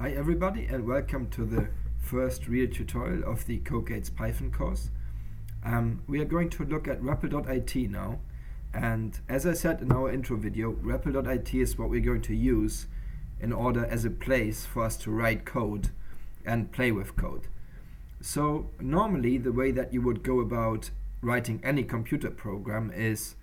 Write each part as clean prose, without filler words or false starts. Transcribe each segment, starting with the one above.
Hi everybody and welcome to the first real tutorial of the Codegates Python course. We are going to look at Repl.it now, and as I said in our intro video, Repl.it is what we're going to use in order as a place for us to write code and play with code. So normally the way that you would go about writing any computer program is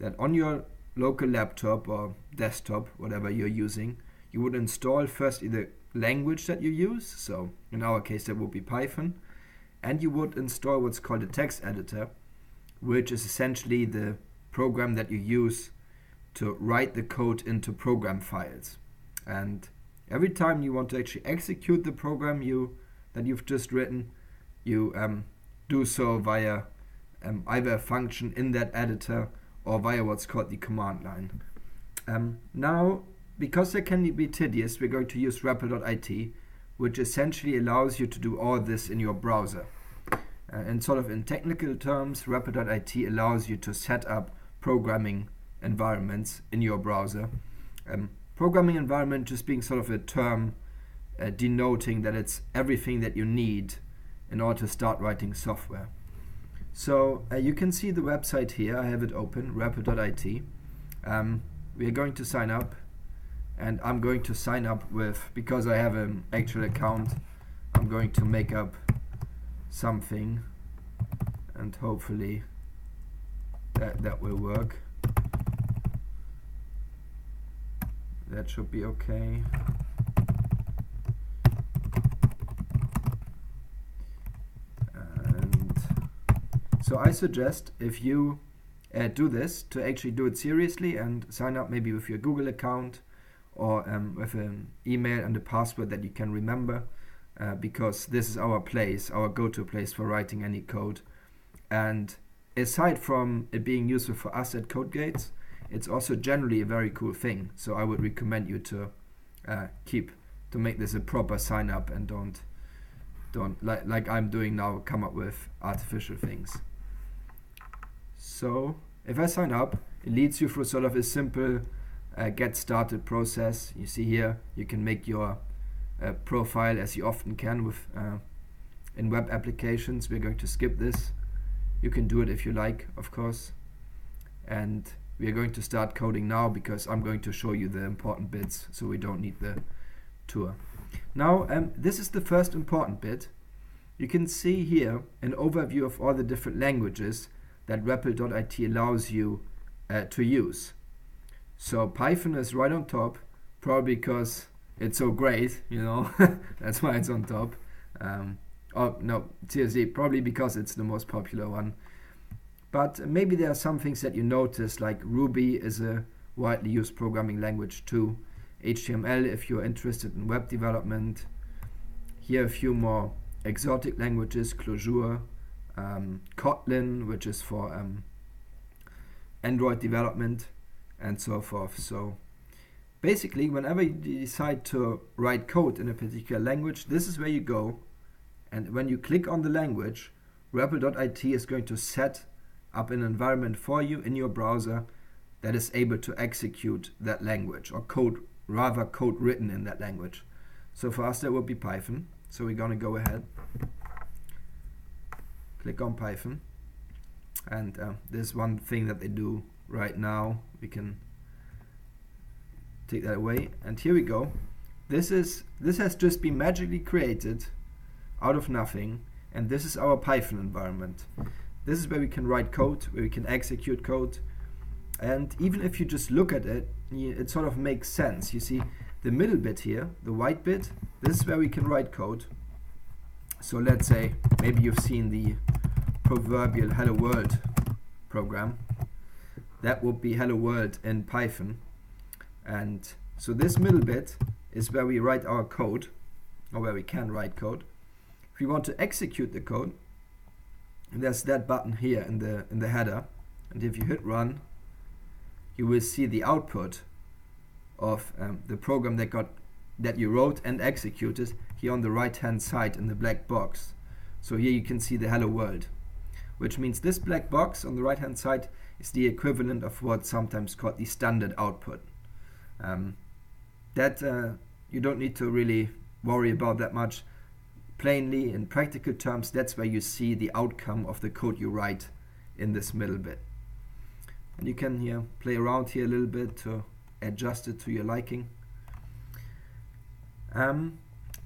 that on your local laptop or desktop, whatever you're using, you would install first the language that you use, so in our case that would be Python, and you would install what's called a text editor, which is essentially the program that you use to write the code into program files. And every time you want to actually execute the program that you've just written, you do so via either a function in that editor or via what's called the command line. Now, because they can be tedious, we're going to use Repl.it, which essentially allows you to do all this in your browser. And sort of in technical terms, Repl.it allows you to set up programming environments in your browser. Programming environment just being sort of a term denoting that it's everything that you need in order to start writing software. So you can see the website here. I have it open, Repl.it. We are going to sign up. And I'm going to sign up with, because I have an actual account, I'm going to make up something, and hopefully that will work. That should be okay. And so I suggest if you do this, to actually do it seriously and sign up maybe with your Google account, or with an email and a password that you can remember, because this is our place, our go-to place for writing any code. And aside from it being useful for us at Codegates, it's also generally a very cool thing. So I would recommend you to make this a proper sign up, and don't like I'm doing now, come up with artificial things. So if I sign up, it leads you through sort of a simple get started process. You see here you can make your profile as you often can with in web applications. We're going to skip this. You can do it if you like, of course. And we are going to start coding now because I'm going to show you the important bits, so we don't need the tour. Now this is the first important bit. You can see here an overview of all the different languages that Repl.it allows you to use. So Python is right on top, probably because it's so great, you know, that's why it's on top. Oh no, seriously, probably because it's the most popular one. But maybe there are some things that you notice, like Ruby is a widely used programming language too. HTML if you're interested in web development. Here a few more exotic languages, Clojure, Kotlin, which is for Android development, and so forth. So basically, whenever you decide to write code in a particular language, this is where you go, and when you click on the language, Repl.it is going to set up an environment for you in your browser that is able to execute that language, or code written in that language. So for us that would be Python. So we're going to go ahead, click on Python, and there's one thing that they do right now. We can take that away, and here we go. This has just been magically created out of nothing, and this is our Python environment. This is where we can write code, where we can execute code, and even if you just look at it, it sort of makes sense. You see the middle bit here, the white bit, this is where we can write code. So let's say maybe you've seen the proverbial Hello World program. That would be Hello World in Python. And so this middle bit is where we write our code, or where we can write code. If we want to execute the code, there's that button here in the header, and if you hit run, you will see the output of the program that you wrote and executed here on the right hand side in the black box. So here you can see the Hello World, which means this black box on the right hand side is the equivalent of what's sometimes called the standard output. That you don't need to really worry about that much. Plainly, in practical terms, that's where you see the outcome of the code you write in this middle bit. And you can here play around here a little bit to adjust it to your liking.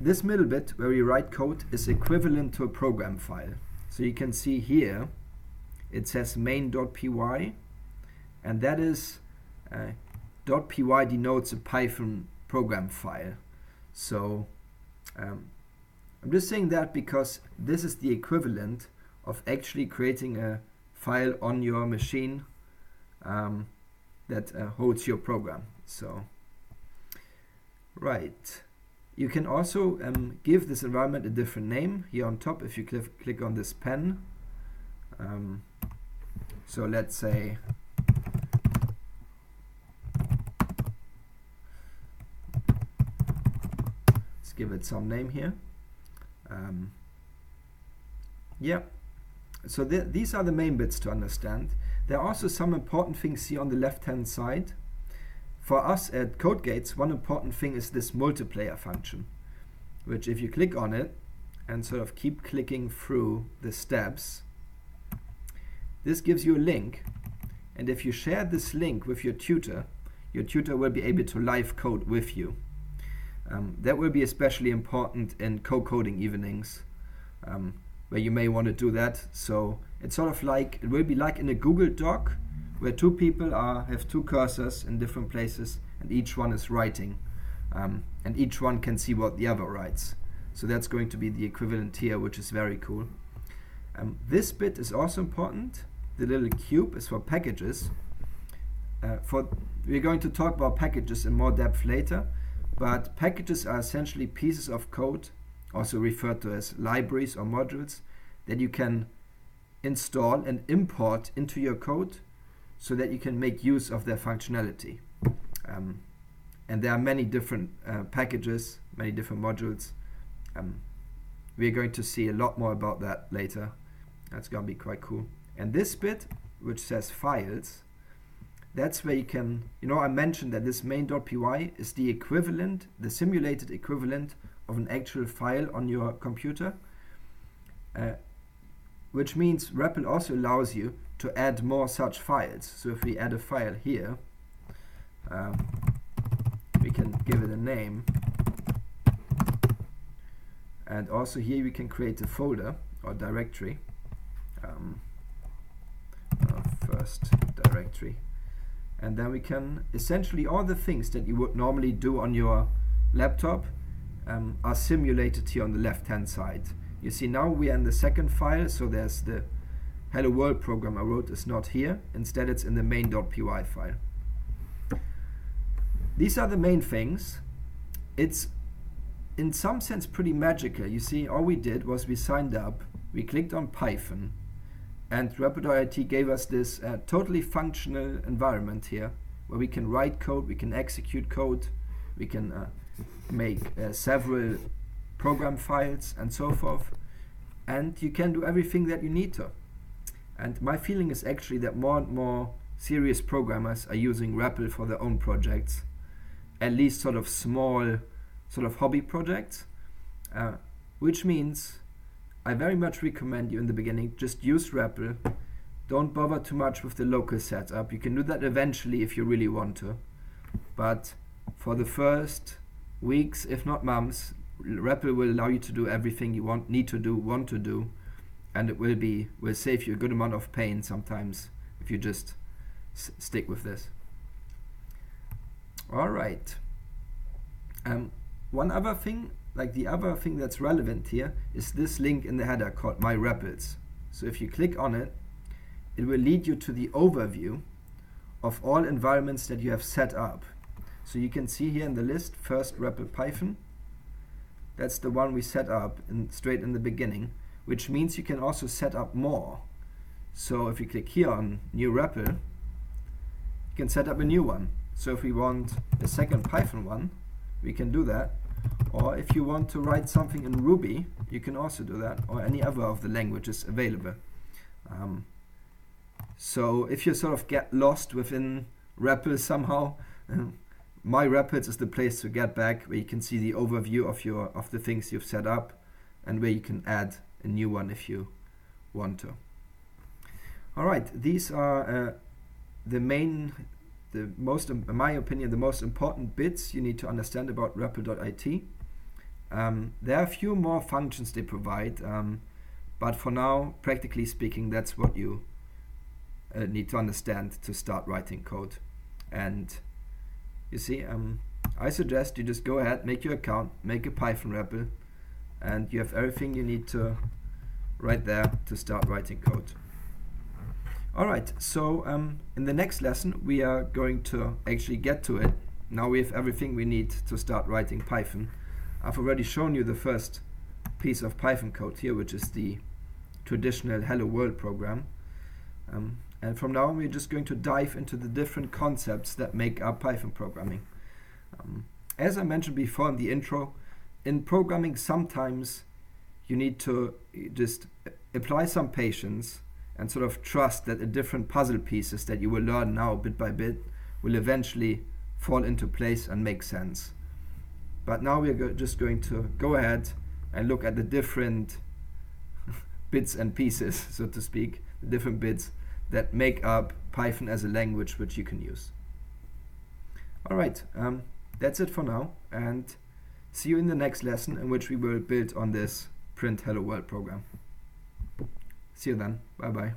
This middle bit where you write code is equivalent to a program file. So you can see here it says main.py, and that is .py denotes a Python program file. So I'm just saying that because this is the equivalent of actually creating a file on your machine that holds your program. So, right. You can also give this environment a different name here on top if you click on this pen. So let's say let's give it some name here. Yeah. So these are the main bits to understand. There are also some important things here on the left-hand side. For us at CodeGates, one important thing is this multiplayer function, which if you click on it and sort of keep clicking through the steps, this gives you a link. And if you share this link with your tutor will be able to live code with you. That will be especially important in co-coding evenings, where you may want to do that. So it's sort of like, it will be like in a Google Doc, where two people have two cursors in different places, and each one is writing, and each one can see what the other writes. So that's going to be the equivalent here, which is very cool. This bit is also important. The little cube is for packages. We're going to talk about packages in more depth later, but packages are essentially pieces of code, also referred to as libraries or modules, that you can install and import into your code so that you can make use of their functionality. And there are many different packages, many different modules. We're going to see a lot more about that later. That's going to be quite cool. And this bit, which says files, that's where you can, I mentioned that this main.py is the equivalent, the simulated equivalent of an actual file on your computer, which means Repl also allows you to add more such files. So if we add a file here, we can give it a name, and also here we can create a folder or directory, first directory, and then we can essentially all the things that you would normally do on your laptop are simulated here on the left hand side. You see now we are in the second file, so there's the hello world program I wrote is not here. Instead it's in the main.py file. These are the main things. It's in some sense pretty magical. You see, all we did was we signed up, we clicked on Python, and Repl.it gave us this totally functional environment here where we can write code, we can execute code, we can make several program files and so forth, and you can do everything that you need to. And my feeling is actually that more and more serious programmers are using Repl for their own projects, at least sort of small sort of hobby projects, which means I very much recommend you in the beginning just use Repl. Don't bother too much with the local setup. You can do that eventually if you really want to, but for the first weeks, if not months, Repl will allow you to do everything you want to do, and it will save you a good amount of pain sometimes if you just stick with this. All right. One other thing, the other thing that's relevant here is this link in the header called My Repls. So if you click on it, it will lead you to the overview of all environments that you have set up. So you can see here in the list, first Repl Python. That's the one we set up straight in the beginning, which means you can also set up more. So if you click here on New Repl, you can set up a new one. So if we want a second Python one, we can do that. Or if you want to write something in Ruby, you can also do that, or any other of the languages available. So if you sort of get lost within Repl somehow, My Repl.it is the place to get back, where you can see the overview of the things you've set up, and where you can add a new one if you want to. All right, these are in my opinion, the most important bits you need to understand about Repl.it. There are a few more functions they provide, but for now, practically speaking, that's what you need to understand to start writing code. And you see, I suggest you just go ahead, make your account, make a Python REPL, and you have everything you need to right there to start writing code. Alright, so in the next lesson we are going to actually get to it. Now we have everything we need to start writing Python. I've already shown you the first piece of Python code here, which is the traditional Hello World program. And from now on we're just going to dive into the different concepts that make up Python programming. As I mentioned before in the intro, in programming sometimes you need to just apply some patience and sort of trust that the different puzzle pieces that you will learn now bit by bit will eventually fall into place and make sense. But now we're just going to go ahead and look at the different bits and pieces, so to speak, the different bits that make up Python as a language which you can use. Alright, that's it for now, and see you in the next lesson, in which we will build on this print hello world program. See you then. Bye bye.